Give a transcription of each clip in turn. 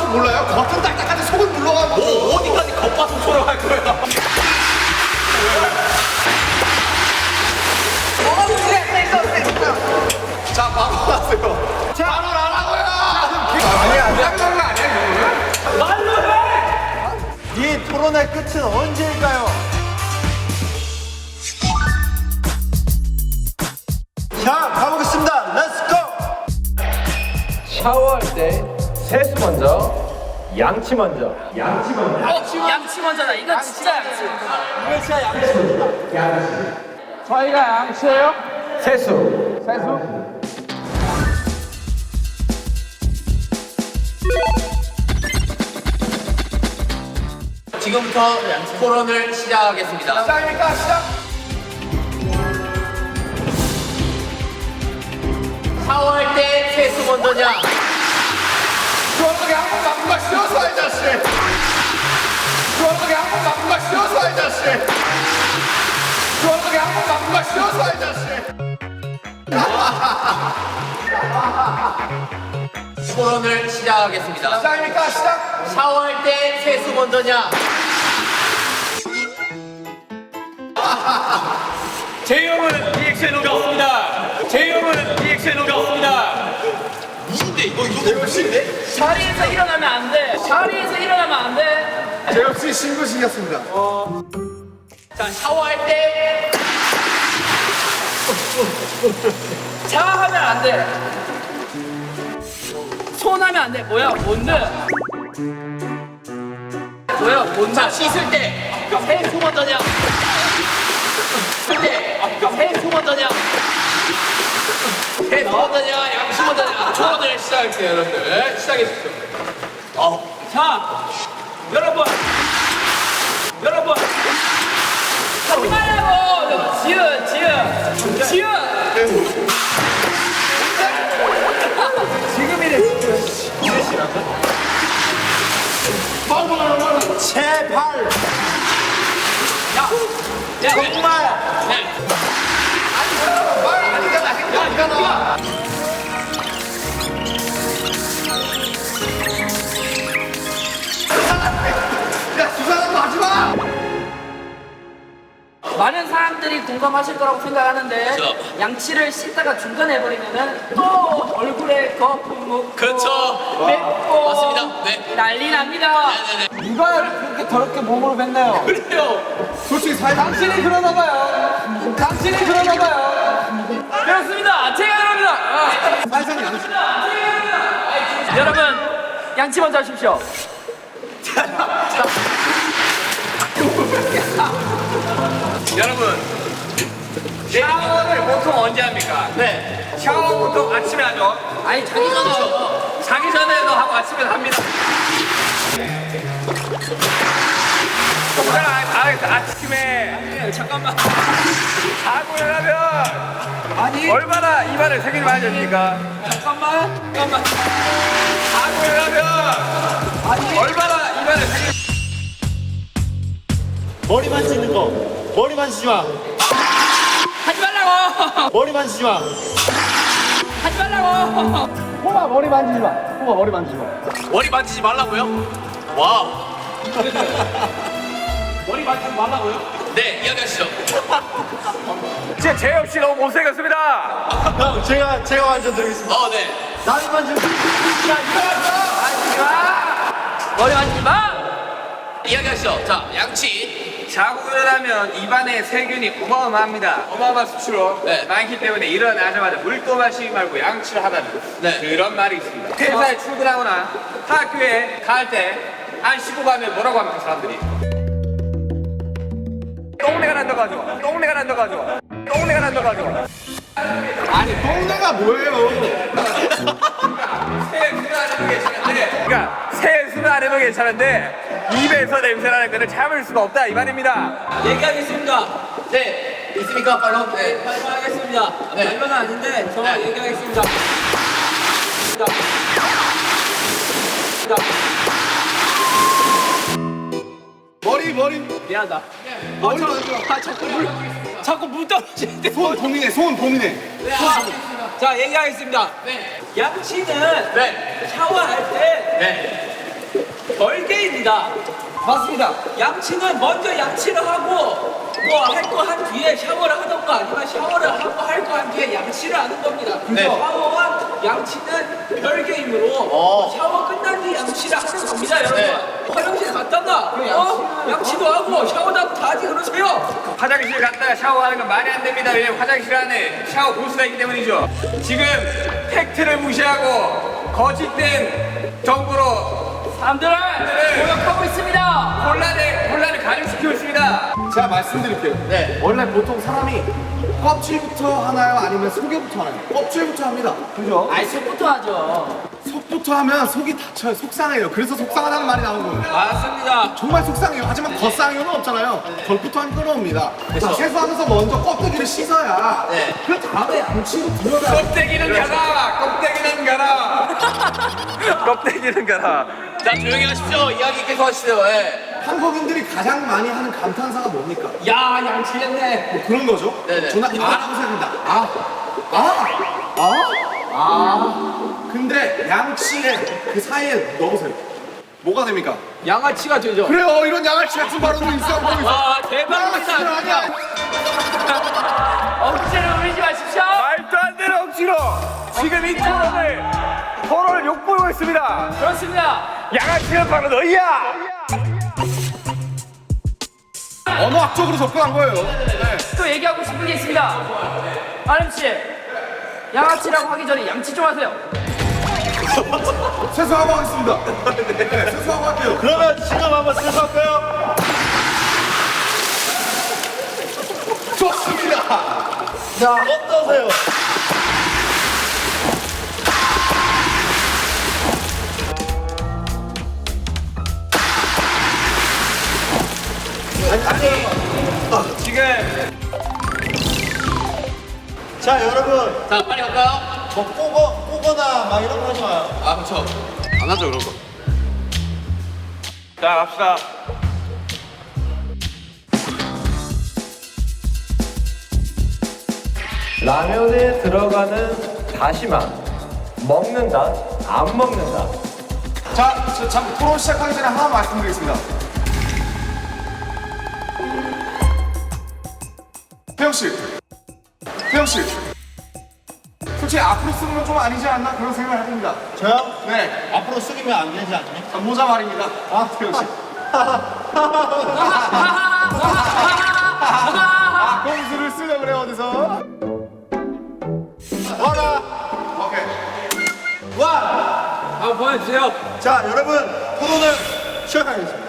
몰라요? 겉은 딱딱한데 속은 물러가고. 뭐 어디까지 겉바속초로 할 거야? 자, 바로 하세요. 자, 바로 하라고요. 아니야. 거 아니야, 이거는? 말로 해! 이 토론의 끝은 언제일까요? 자, 가보겠습니다. 렛츠고! 샤워할 때 세수 먼저, 양치 먼저. 양치 먼저. 양치 먼저다. 이거 진짜 양치. 이거 진짜 양치. 저희가 양치예요? 세수. 세수? 지금부터 토론을 시작하겠습니다. 시작입니까? 시작. 샤워할 때 세수 먼저냐? 시원하게 한번 바꾼 거 쉬워서, 이 자식. 시원하게 한번 바꾼 거 쉬워서, 이 자식. 시원하게 한번 바꾼 거 쉬워서, 이 자식. 토론을 시작하겠습니다. 시작입니까? 시작. 샤워할 때 세수 먼저냐? 제이홉은 리액션이 없습니다. 제이홉은 리액션이 없습니다. 이인데 이거 대박인데? 자리에서 일어나면 안 돼. 자리에서 일어나면 안 돼. 제 역시 신고식이었습니다. 자, 샤워할 때 자하면 안 돼. 손하면 안 돼. 뭐야? 뭔데? 뭐야? 뭔데? 자, 씻을 때 세수 먼저냐? 씻을 때 세수 먼저냐? 세수 먼저냐? 양치 먼저냐? 토론을 시작할게요, 여러분들. 시작해주십시오. 자, 여러분. 하지 말라고. 지읒. 제발! 야, 정말! 말 아니잖아. 행동이잖아. 야, 두 사람 하지 마. 많은 사람들이 공감하실 거라고 생각하는데 그렇죠. 양치를 씻다가 중간에 해버리면은 또 얼굴에 거품 묻고 그렇죠. 맵고 맞습니다. 네. 난리 납니다. 네네네. 누가 그렇게 더럽게 몸으로 뱉나요? 그래요. 솔직히 사회 당신이 그러나 봐요. 당신이 그러나 봐요. 그렇습니다. 제가 그럽니다. 사회상이 안 좋습니다. 여러분 양치 먼저 하십시오. 여러분, 샤워를 보통 언제 합니까? 네. 샤워 보통 아침에 하죠. 아니 자기 전에 자기 전에도 하고 아침에 합니다. 아침에 잠깐만. 자고 일어나면 얼마나 입안을 세균이 많이 됩니까? 잠깐만. 자고 일어나면 얼마나 입안을 세균이 머리 만지는 거. 머리 만지지 마. 하지 말라고. 머리 만지지 마. 하지 말라고. 호마 머리 만지지 마. 호마 머리 만지지 마. 머리 만지지 말라고요? 와우. 머리 만지지 말라고요? 네, 이야기하시죠. 진짜 제이홉 씨 너무 못생겼습니다. 형, 제가 완전 드리겠습니다. 네. 나는 만지는 머리 만지지 마. 이야기하시죠. 자, 양치. 자고 일어나면 입안에 세균이 어마어마합니다. 어마어마한 수치로 네. 많기 때문에 일어나자마자 물도 마시지 말고 양치를 하다는 네. 그런 말이 있습니다. 회사에 출근하거나 학교에 갈 때 안 씻고 가면 뭐라고 합니까 사람들이? 똥내가 난다고 하죠. 똥내가 난다고 하죠. 똥내가 난다고 하죠. 아니, 똥내가 뭐예요? 세수는 안 해도 괜찮은데 그러니까 세수는 안 해도 괜찮은데 입에서 냄새 나는 거는 참을 수가 없다 이 말입니다. 얘기하겠습니다. 네. 있습니까, 발로? 네. 발표하겠습니다. 네. 발표는 아닌데 정말 네. 얘기하겠습니다. 머리. 미안하다. 머리. 자꾸 물 떨어지는데. 소원 고민해. 자 얘기하겠습니다. 네. 양치는 네. 샤워할 때 네. 별개입니다. 맞습니다. 양치는 먼저 양치를 하고 뭐 할 거 한 뒤에 샤워를 하던가 아니면 샤워를 하고 할 거 한 뒤에 양치를 하는 겁니다. 네. 샤워와 양치는 별개이므로 샤워 끝난 뒤 양치를 하는 겁니다, 여러분. 네. 화장실 갔다가 양치도 하고 샤워도 하고 다 하지 그러세요. 화장실 갔다가 샤워하는 건 말이 안 됩니다. 왜냐면 화장실 안에 샤워 부스가 있기 때문이죠. 지금 팩트를 무시하고 거짓된 정보로 사람들을 모욕하고 있습니다. 혼란을 가중시키고 있습니다. 제가 말씀드릴게요. 네. 원래 보통 사람이 껍질부터 하나요? 아니면 속에부터 하나요? 껍질부터 합니다. 그죠? 아이 속부터 하죠. 속부터 하면 속이 다쳐요. 속상해요. 그래서 속상하다는 말이 나온 거예요. 맞습니다. 정말 속상해요. 하지만 겉상해요는 없잖아요. 덜부터 하면 끓어옵니다. 자, 세수하면서 먼저 껍데기를 씻어야 네. 그 다음에 양치로 들어가요. 껍데기는 가라. 껍데기는 가라. 껍데기는 가라. 자, 조용히 하십시오. 이야기 계속 하시죠. 예. 한국인들이 가장 많이 하는 감탄사가 뭡니까? 야 양치했네. 뭐 그런 거죠? 네네. 저는 이거라고 생각합니다. 근데 양치에 그 사이에 넣으세요. 뭐가 됩니까? 양아치가 되죠. 그래요. 이런 양아치 같은 발언도 있어. 아 대박입니다. 양아치는 아니야. 억지를 부리지 마십시오. 말도 안 되는 억지로 지금 이 토론을 욕보이고 있습니다. 그렇습니다. 양아치는 바로 너희야. 언어학적으로 접근한 거예요. 네. 또 얘기하고 싶은 게 있습니다. 아름 씨, 양아치라고 하기 전에 양치 좀 하세요. 세수하고 하겠습니다. 네, 세수하고 할게요. 그러면 지금 한번 세수할까요? 좋습니다. 자, 어떠세요? 지금 자, 여러분. 자, 빨리 갈까요? 뭐 꼬거나 막 이런 거 하지 마요. 아, 그렇죠. 안 하죠, 그런 거. 자 갑시다. 라면에 들어가는 다시마 먹는다 안 먹는다. 자, 토론 시작하기 전에 하나 말씀드리겠습니다. 태영 씨, 솔직히 앞으로 쓰는 건 좀 아니지 않나 그런 생각을 해봅니다. 저요? 네, 앞으로 숙이면 안 되지 않니? 자, 모자 말입니다. 태영 씨. 공수를 쓰려 그래 어디서? 와라. 오케이. 와. 한번 보여주세요. 자, 여러분. 토론을 시작하겠습니다.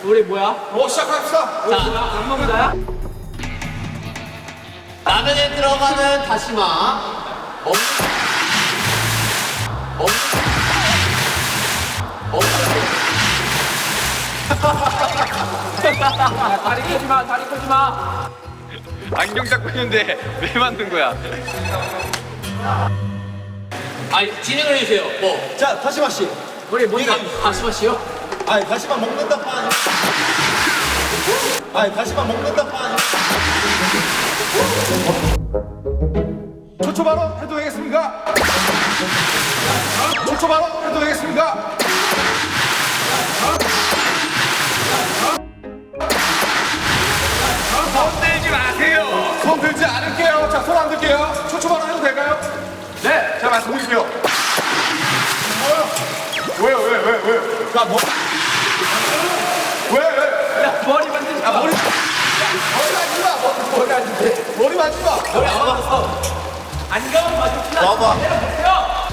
우리 뭐야? 시작합시다. 자, 안 먹는다야? 라면에 들어가는 다시마. 다리 꼬지 마, 다리 꼬지 마. 안경 잡고 있는데 왜 만든 거야? 아니, 진행을 해주세요. 뭐. 자, 다시마 씨. 우리 뭔가 다시 마시요? 아니, 다시마 먹는다 파니. 아니, 다시마 먹는다 파니. 초초 발언 해도 되겠습니까? 초초 발언 해도 되겠습니까? 손 들지 마세요. 손 들지 않을게요. 자, 손 안 들게요. 초초 발언 해도 될까요? 네, 자, 말씀드릴게요. 왜요? 왜? 자, 뭐? 왜? 야, 머리 만지지 마. 머리 만지지 마. 머리 만지지 마. 안경 마주치나 와봐. 제대로 보세요.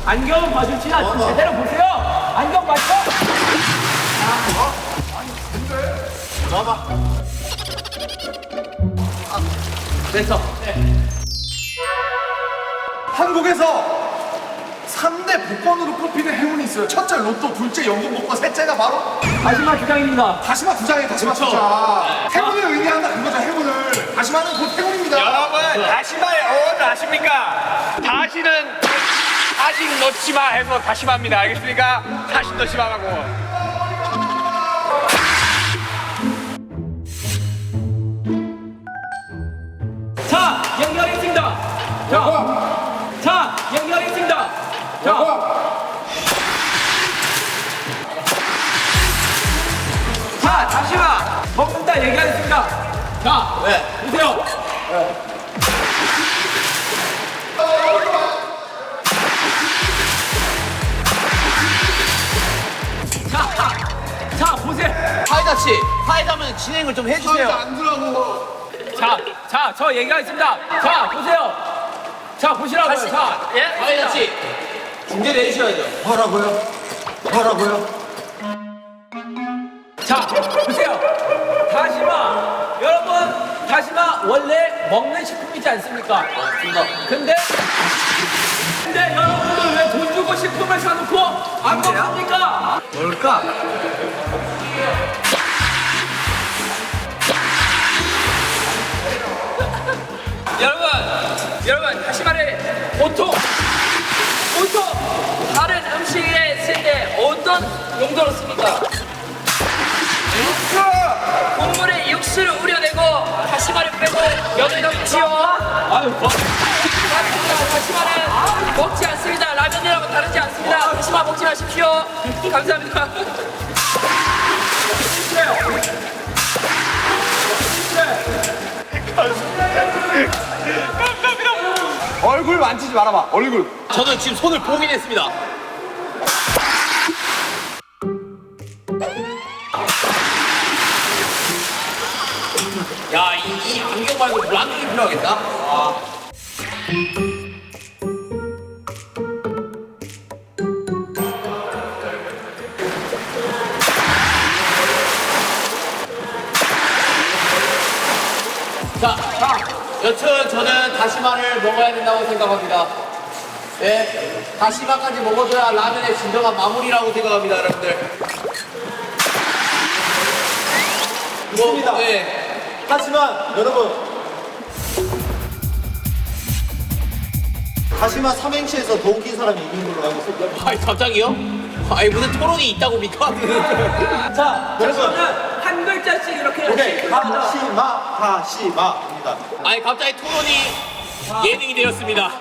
안경 마주치나 제대로 보세요. 안경 맞죠? 와봐. 됐어. 네. 한국에서 3대 복권으로 꼽히는 행운이 있어요. 첫째 로또, 둘째 연금 복권, 셋째가 바로 마지막 주장입니다. 다시마 두 장이에요. 다시마 두 장. 행운을 의미한다 그거죠. 행운을. 다시마는 곧 행운입니다. 여러분 다시마의 어원을 아십니까? 다시는 다시 넣지 마 해서 다시마입니다. 알겠습니까? 다시 넣지 마라고. 자, 연결했습니다. 자, 연결했습니다. 자, 제가 얘기하겠습니다. 자, 보세요. 자, 보세요. 사이다 씨, 사이다면 진행을 좀 해주세요. 안 들어가고. 자, 저 얘기하겠습니다. 자, 보세요. 자, 보시라고요. 자, 사이다 씨, 중재 내주셔야죠. 뭐라고요? 자, 보세요. 다시마. 여러분, 다시마 원래 먹는 식품이지 않습니까? 근데 여러분들 왜 돈 주고 식품을 사놓고 안 먹습니까? 뭘까? 여러분, 다시마를 보통 다른 음식에 쓸 때 어떤 용도로 씁니까? 국물에 육수를 우려내고 다시마를 빼고 면을 넣지요. 다시마는 먹지 않습니다. 라면이라고 다르지 않습니다. 다시마 먹지 마십시오. 감사합니다. 얼굴 만지지 말아봐. 얼굴. 저는 지금 손을 보긴 했습니다. 야, 이 안경 말고 물 안경이 필요하겠다. 자, 여튼 저는 다시마를 먹어야 된다고 생각합니다. 네, 다시마까지 먹어줘야 라면의 진정한 마무리라고 생각합니다, 여러분들. 있습니다. 네. 하지만 여러분, 다시마 삼행시에서 더 웃긴 사람이 이긴 걸로 알고 있습니다. 아이, 갑자기요? 아이, 무슨 토론이 있다고 닙니까? 자, 여러분, 저는 한 글자씩 이렇게 오케이. 다시마입니다. 아니, 갑자기 토론이 예능이 되었습니다.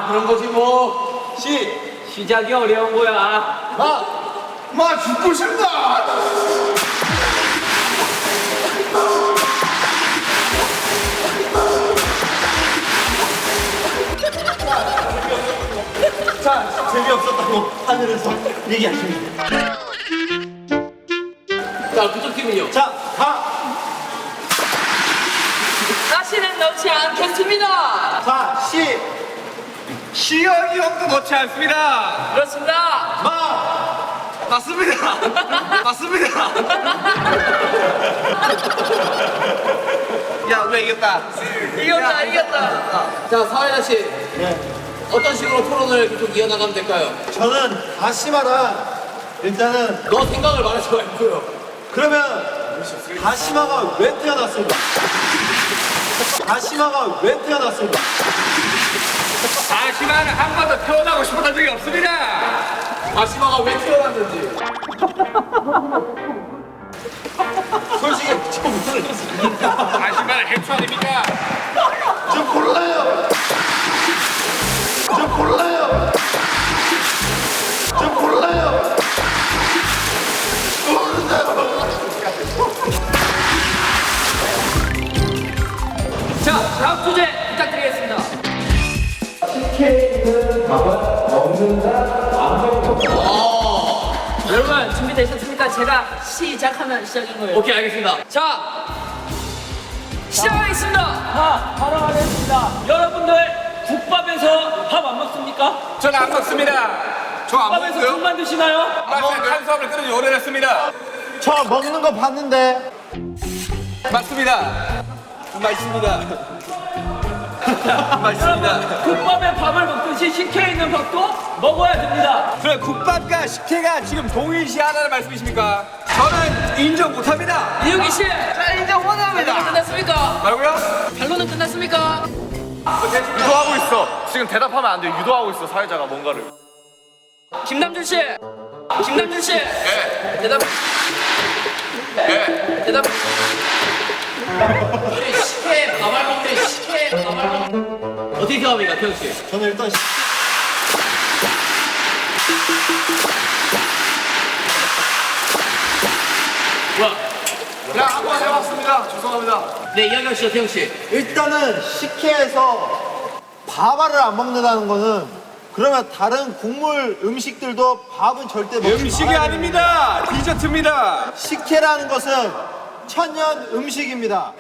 그런 거지 뭐. 시작이 어려운 거야. 마 죽고 싶다. 자, 재미없었다고 하늘에서 얘기하십니다. 자, 그쪽 팀은요? 자, 다시는 넣지 않겠습니다. 자, 시연이 형도 넣지 않습니다. 그렇습니다. 맞습니다. 맞습니다. 야, 우리가 이겼다. 이겼다. 자, 사회자 씨. 네. 어떤 식으로 토론을 계속 이어나가면 될까요? 저는 다시마랑 일단은 너 생각을 말해서 말고요. 그러면 다시마가 왜 태어났을까? 다시마가 왜 태어났을까? 다시마는 한 번도 태어나고 싶었던 적이 없습니다. 다시마가 왜 태어났는지. 솔직히 좀 모르겠습니다. 다시마는 해초 아닙니까? 좀 골라요. 자, 다음 주제 부탁드리겠습니다. CK는 밥은 먹는다, 안 먹는다. 여러분 준비되셨습니까? 제가 시작하면 시작인 거예요. 오케이, 알겠습니다. 자, 시작하겠습니다. 바로 하겠습니다. 여러분들 국밥에서 밥 안 먹습니까? 저는 안 먹습니다. 저 안 국밥에서 먹고요. 국만 드시나요? 탄수화물 끊은 지 오래됐습니다. 저 먹는 거 봤는데 맞습니다. 맛있습니다. 여러분 국밥에 밥을 먹듯이 식혜에 있는 밥도 먹어야 됩니다. 그럼 국밥과 식혜가 지금 동일시하다는 말씀이십니까? 저는 인정 못합니다. 이용기 씨, 자, 인정 원합니다. 결론은 끝났습니까? 뭐라고요? 결론은 끝났습니까? 유도하고 있어. 지금 대답하면 안 돼. 유도하고 있어. 사회자가 뭔가를. 김남준 씨, 네. 대답. 네. 대답. 식혜 밥알 먹는데 식혜 밥알 먹는. 어떻게 생각합니까, 태영 씨? 저는 일단 그냥 한번 해봤습니다. 죄송합니다. 네, 이야기하시죠, 태용 씨. 일단은 식혜에서 밥알을 안 먹는다는 거는 그러면 다른 국물 음식들도 밥은 절대 먹지 음식이 말아야 아닙니다. 디저트입니다. 식혜라는 것은 천연 음식입니다.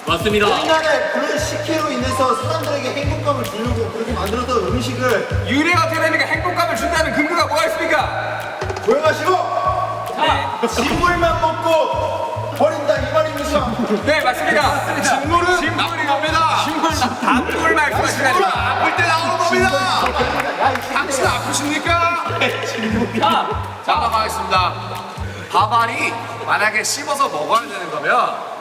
맞습니다. 옛날에 그런 식혜로 인해서 사람들에게 행복감을 주려고 그렇게 만들었던 음식을 유래가 어떻게 됩니까? 행복감을 준다는 근거가 뭐가 있습니까? 조용하시고 진물만 먹고 버린다 이 말입니다. 네, 맞습니다. 진물은 나쁜 겁니다. 단물 말씀하시는 진물은 아플 때 나오는 겁니다. 당신 아프십니까? 자, 넘어가겠습니다. 밥알이 만약에 씹어서 먹어야 되는 거면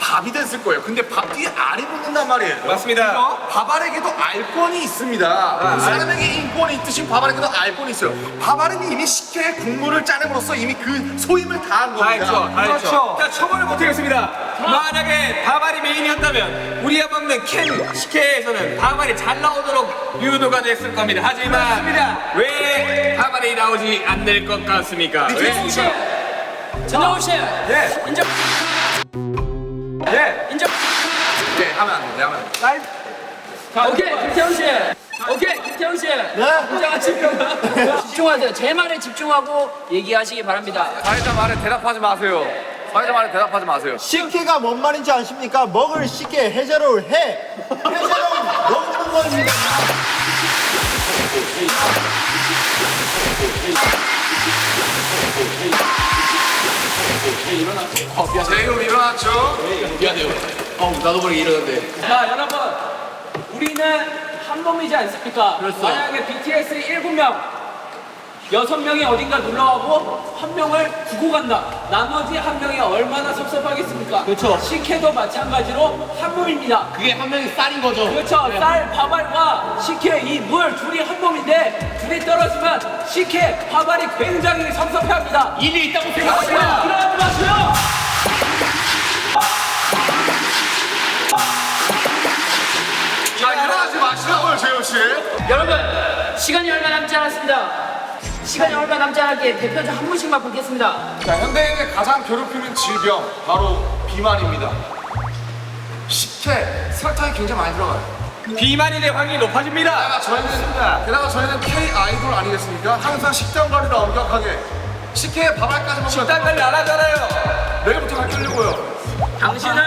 밥이 됐을 거예요. 근데 밥 뒤에 알이 붙는단 말이에요. 맞습니다. 밥알에게도 알권이 있습니다. 사람에게 인권이 있듯이 밥알에게도 알권이 있어요. 밥알은 이미 식혜의 국물을 짜냄으로써 이미 그 소임을 다한 다 겁니다. 했죠. 다 했죠. 자, 처벌을 못하겠습니다. 만약에 밥알이 메인이었다면 우리가 먹는 캔 식혜에서는 밥알이 잘 나오도록 유도가 됐을 겁니다. 하지만 왜 밥알이 나오지 않을 것 같습니까? 김태훈 씨, 전영훈 씨, 예. 인정. 예. 인정. 네, 하면 안 돼. 네, 하면 안 돼. 자, 오케이, 김태훈 씨. 오케이, 김태훈 씨. 인정하시면 집중하세요. 제 말에 집중하고 얘기하시기 바랍니다. 사회자 말에 대답하지 마세요. 사회자 말에 대답하지 마세요. 식혜가 뭔 말인지 아십니까? 먹을 식혜 해자로울 해자로울 먹는 겁니다. 제이로 일어났죠? 미안해요. 나도 모르게 이러는데. 자, 여러분. 우리는 한 몸이지 않습니까? 그렇죠. 만약에 BTS 7명, 6명이 어딘가 놀러가고 한 명을 두고 간다. 나머지 한 명이 얼마나 섭섭하겠습니까? 그렇죠. 식혜도 마찬가지로 한 몸입니다. 그게 한 명이 쌀인 거죠. 그렇죠. 쌀, 밥알과 식혜, 이 물 둘이 한 몸인데 둘이 떨어지면 식혜, 밥알이 굉장히 섭섭해합니다. 일이 있다고 생각합니다. 일어나지 마세요. 자, 일어나지 마시라고요, 재현 씨. 여러분, 시간이 얼마 남지 않았습니다. 시간이 얼마 남지 않았기에 대표자 한 분씩만 뽑겠습니다. 자, 현대인을 가장 괴롭히는 질병 바로 비만입니다. 식혜, 설탕이 굉장히 많이 들어가요. 비만이 될 확률이 높아집니다. 게다가 저희는 K 아이돌 아니겠습니까? 항상 식단 관리를 엄격하게 식혜에 밥알까지 먹으면 식단 관리 안 하잖아요. 내일부터 바뀌려고요. 당신은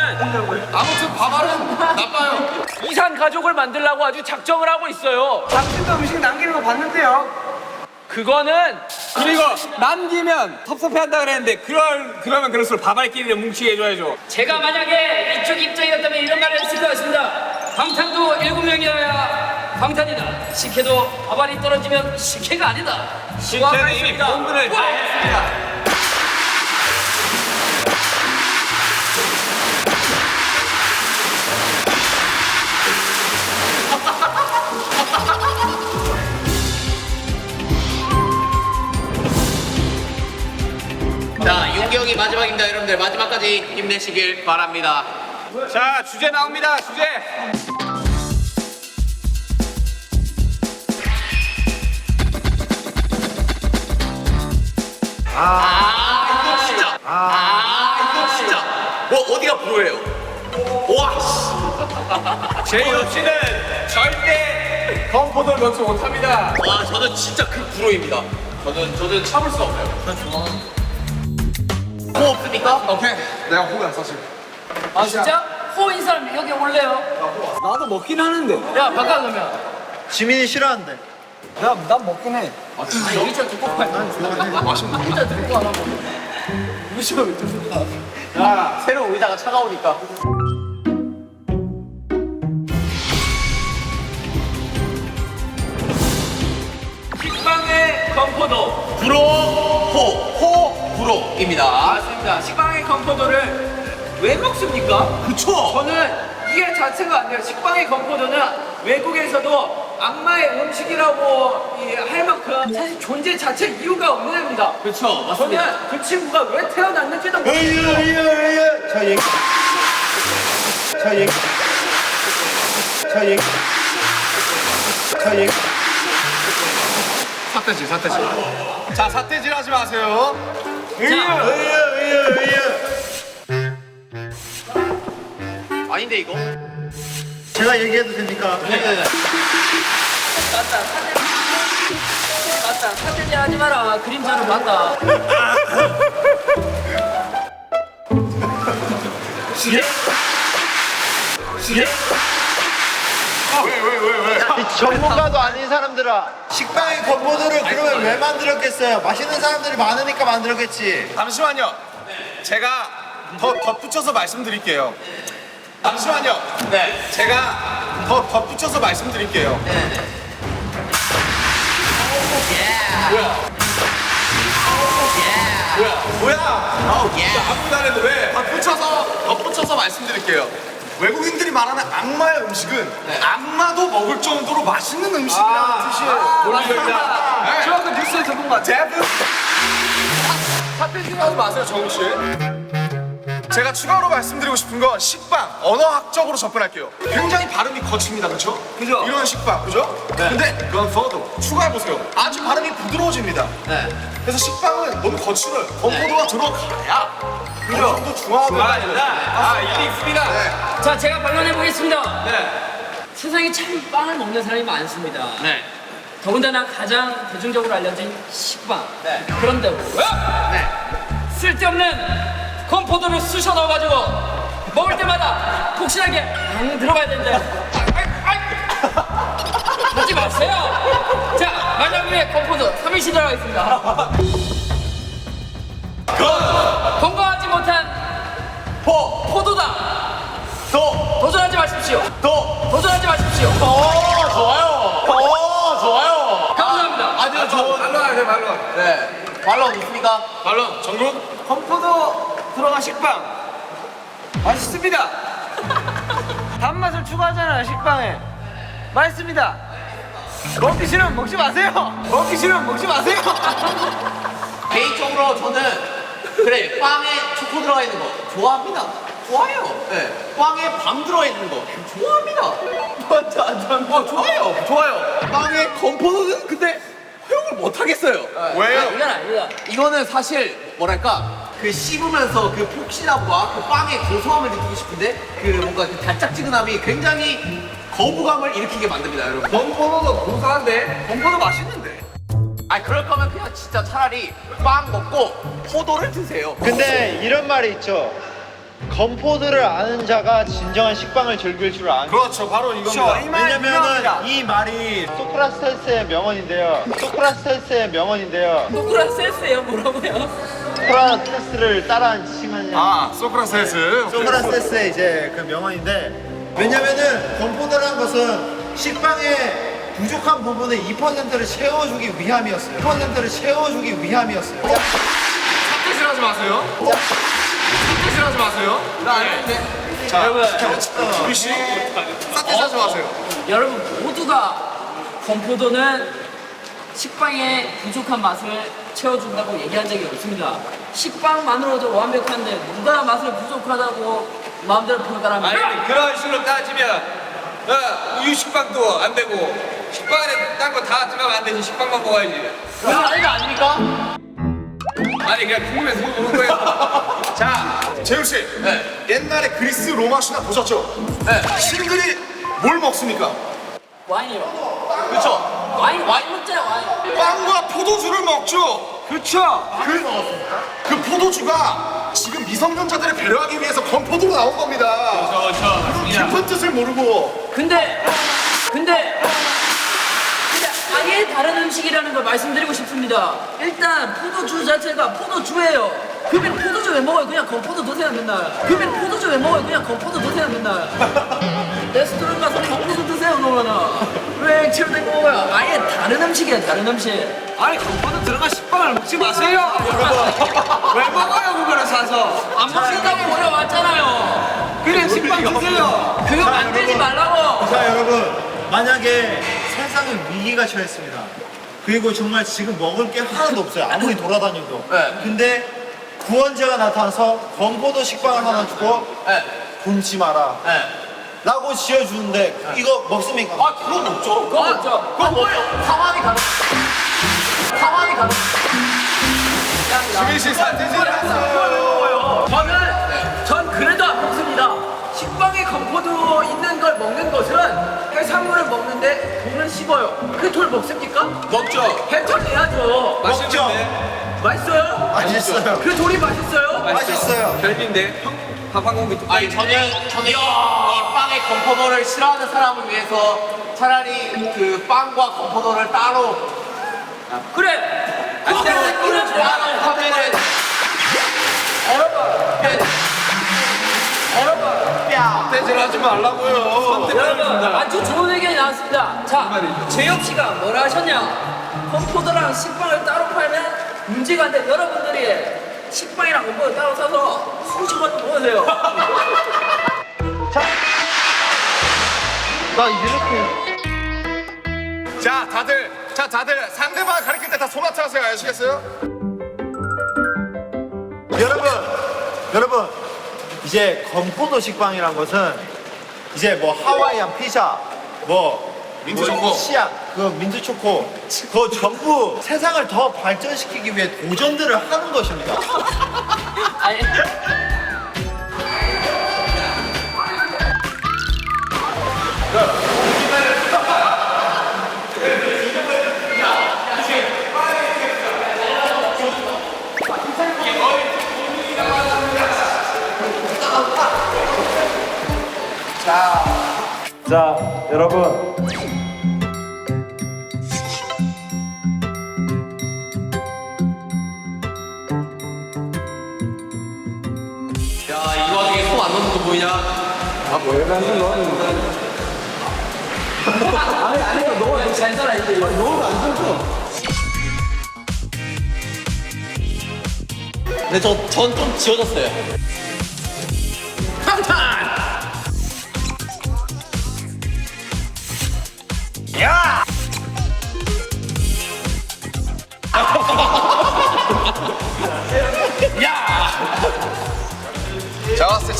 아무튼 밥알은 나빠요. 이산 가족을 만들려고 아주 작정을 하고 있어요. 당신도 음식 남기는 거 봤는데요. 그거는 그리고 남기면 섭섭해한다 그랬는데 그러면 그럴수록 밥알끼리를 뭉치게 해줘야죠. 제가 만약에 이쪽 입장이었다면 이런 말을 했을 것 같습니다. 방탄도 7명이어야 방탄이다. 식혜도 밥알이 떨어지면 식혜가 아니다. 저는 이미 본분을 다 했습니다. 자, 윤경이 마지막입니다, 여러분들. 마지막까지 힘내시길 바랍니다. 자, 주제 나옵니다. 주제. 이거 진짜. 뭐, 어디가 불호예요? 와, 씨. 제이홉 씨는 절대 건포도를 넣지 못합니다. 와, 저는 진짜 그 불호입니다. 저는 참을 수 없어요. 뭐 없습니까? 오케이, 내가 호구야 사실. 아 진짜? 호인 사람 여기 올래요? 나도 먹긴 하는데. 야 바꿔 그러면. 지민이 싫어한대. 난 먹긴 해. 아 여기 저 두고 팔. 맛있는 진짜 두고 하나 야, 새로 오이다가 차가우니까. 식빵의 건포도. 불호입니다. 맞습니다. 식빵의 건포도를 왜 먹습니까? 그쵸? 저는 이해 자체가 안 돼요. 식빵의 건포도는 외국에서도 악마의 음식이라고 할 만큼 사실 존재 자체 이유가 없는 애입니다. 그쵸, 맞습니다. 저는 그 친구가 왜 태어났는지도 모르겠어요. 삿대질. 자, 삿대질 하지 마세요. 아닌데 이거? 제가 얘기해도 됩니까? 맞다. 사태지 하지 마라. 그림자로 봤다. 이 전문가도 아닌 사람들아, 식빵의 건포도를 그러면 왜 만들었겠어요? 맛있는 사람들이 많으니까 만들었겠지. 잠시만요. 제가 더 덧붙여서 말씀드릴게요. 잠시만요. 네. 제가 더 덧붙여서 말씀드릴게요. 뭐야? 아무도 안 해도 왜? 덧붙여서 말씀드릴게요. 외국인들이 말하는 악마의 음식은 악마도 먹을 정도로 맛있는 음식이라는 뜻이에요. 맞습니다. 저 아까 뉴스에서 본 것 같아요. 사태 생각하지 마세요, 정우 씨. 제가 추가로 말씀드리고 싶은 건 식빵, 언어학적으로 접근할게요. 굉장히 발음이 거칩니다, 그렇죠? 그죠? 이런 식빵, 그죠? 근데 그건 더도 추가해보세요. 아주 발음이 부드러워집니다. 그래서 식빵은 너무 거칠어요. 건포도가 들어가야 어느 정도 중화가 된다. 일리 있습니다. 자, 제가 반론해 보겠습니다. 세상에 참 빵을 먹는 사람이 많습니다. 네. 더군다나 가장 대중적으로 알려진 식빵. 그런데 왜? 쓸데없는 건포도를 쑤셔 넣어가지고 먹을 때마다 폭신하게 들어가야 되는데 하지 마세요. 자, 만약 위에 건포도 3일씩 들어가겠습니다. 건강하지 못한 포도다. 도전하지 마십시오. 도전하지 마십시오. 좋아요. 감사합니다. 아주 좋은. 말로. 네. 말로 있습니까? 말로. 정국. 건포도 들어간 식빵. 맛있습니다. 단맛을 추가하잖아요, 식빵에. 맛있습니다. 먹기 싫으면 먹지 마세요. 먹기 싫으면 먹지 마세요. 개인적으로 저는 그래 빵에 초코 들어가 있는 거 좋아합니다. 좋아요. 네. 빵에 밤 들어가 있는 거 좋아합니다. 좋아요. 빵에 건포도는 근데 허용을 못 하겠어요. 왜요? 이건 아니다. 이거는 사실 뭐랄까 그 씹으면서 그 폭신함과 그 빵의 고소함을 느끼고 싶은데 그 뭔가 그 달짝지근함이 굉장히 거부감을 일으키게 만듭니다, 여러분. 건포도도 고소한데 건포도 맛있는데. 아 그럴 거면 그냥 진짜 차라리 빵 먹고 포도를 드세요. 근데 이런 말이 있죠. 건포도를 아는 자가 진정한 식빵을 즐길 줄 아는. 그렇죠, 바로 이겁니다. 왜냐면은 이 말이 소크라테스의 명언인데요. 소크라테스예요, 뭐라고요? 소크라테스를 따라한 칭하냐. 아, 소크라테스. 소크라테스의 이제 그 명언인데, 왜냐면은 건포도라는 것은 식빵의 부족한 부분의 2%를 채워주기 위함이었어요. 2%를 채워주기 위함이었어요. 사태질하지 마세요. 사태질하지 마세요. 나 아는데. 자, 우리 씨, 사태질하지 마세요. 여러분 모두가 건포도는 식빵의 부족한 맛을 채워준다고 얘기한 적이 없습니다. 식빵만으로도 완벽한데 누가 맛을 부족하다고 마음대로 평가합니까? 아니 그런 식으로 따지면 우유 식빵도 안 되고 식빵 안에 딴 거 다 들어가면 안 되지. 식빵만 먹어야지. 그건 아니가 아닙니까? 아니 그냥 궁금해서 물어보는 거예요. 자, 재훈 씨. 옛날에 그리스 로마 신화 보셨죠? 신들이 뭘 먹습니까? 와인이요. 그렇죠. 와인 먹잖아요, 와인. 빵과 포도주를 먹죠. 그렇죠. 그 포도주가 지금 미성년자들을 배려하기 위해서 건포도로 나온 겁니다. 깊은 뜻을 모르고. 근데 아예 다른 음식이라는 걸 말씀드리고 싶습니다. 일단 포도주 자체가 포도주예요. 그러면 포도주 왜 먹어요? 그냥 건포도 드세요 맨날. 레스토랑 가서 건포도 드세요 그러면은. 왜 액체로 먹어요? 아예 다른 음식이야, 다른 음식. 아니 건포도 들어간 식빵을 먹지 마세요. 왜 먹어요 그거를 사서? 안 먹는다고 물어봤잖아요. 그냥 식빵 드세요. 그거 만들지 말라고. 자, 여러분, 만약에 세상에 위기가 처했습니다. 그리고 정말 지금 먹을 게 하나도 없어요. 아무리 돌아다녀도. 근데 구원자가 나타나서 건포도 식빵을 하나 주고 굶지 마라 라고 지어주는데 이거 먹습니까? 아 그건 먹죠. 그거 먹죠. 그건 뭐예요? 상황이 다르. 야, 지민 씨 사태질 했어요. 전 그래도 안 먹습니다. 식빵에 건포도 있는 걸 먹는 것은 해산물을 먹는데 돌을 씹어요. 그 돌 먹습니까? 먹죠. 해탈해야죠. 먹죠. 맛있어요? 맛있어요. 그 돌이 맛있어요? 맛있어요. 별미인데 밥 한 공기 아니 저는 이 빵에 건포도를 싫어하는 사람을 위해서 차라리 그 빵과 건포도를 따로 그래. 따로 하면은 사태질 하지 말라고요. 여러분 아주 좋은 의견이 나왔습니다. 자, 재혁 씨가 뭐라 하셨냐? 건포도랑 식빵을 따로 팔면 문제가 안 돼. 여러분들이 식빵이랑 건포도 따로 사서 수십원 좀 모으세요. 자, 다들 상대방 가리킬 때 다 손아트 하세요. 아시겠어요? 여러분 이제 건포도 식빵이란 것은 이제 뭐 하와이안 피자 뭐 민트 초코. 치약 그 민트 초코 그거 전부 세상을 더 발전시키기 위해 도전들을 하는 것입니다. 아니, 자, 여러분. 야 이 와중에 손 안 넣는 거 보이냐? 잘 살아 이제. 근데 전 좀 지워졌어요. 제가 봤을 때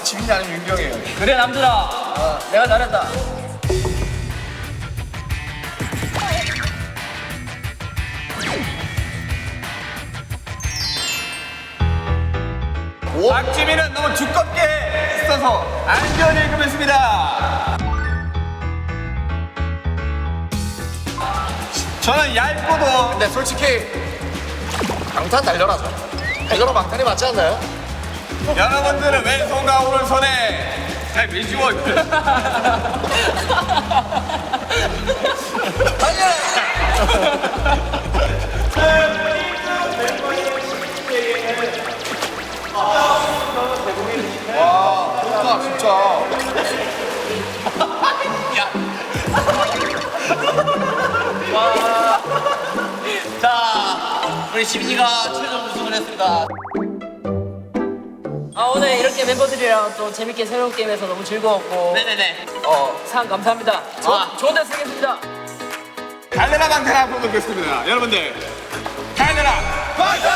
지민이 아니면 윤경이에요. 그래 남들아, 내가 잘했다. 박지민은 너무 두껍게 써서 안전 읽으면습니다. 저는 얇고도 근데 솔직히 방탄 달려라죠. 달려라 방탄이 맞지 않나요? 여러분들은 왼손과 오른손에 잘 밀지워. 와, 진짜. 자 우리 지민이가 최종 우승을 했습니다. 오늘 이렇게 멤버들이랑 또 재밌게 새로운 게임에서 너무 즐거웠고 네네네. 상 감사합니다. 좋은 데 쓰겠습니다. 달려라 방탄 한번 보겠습니다. 여러분들 달려라 방탄!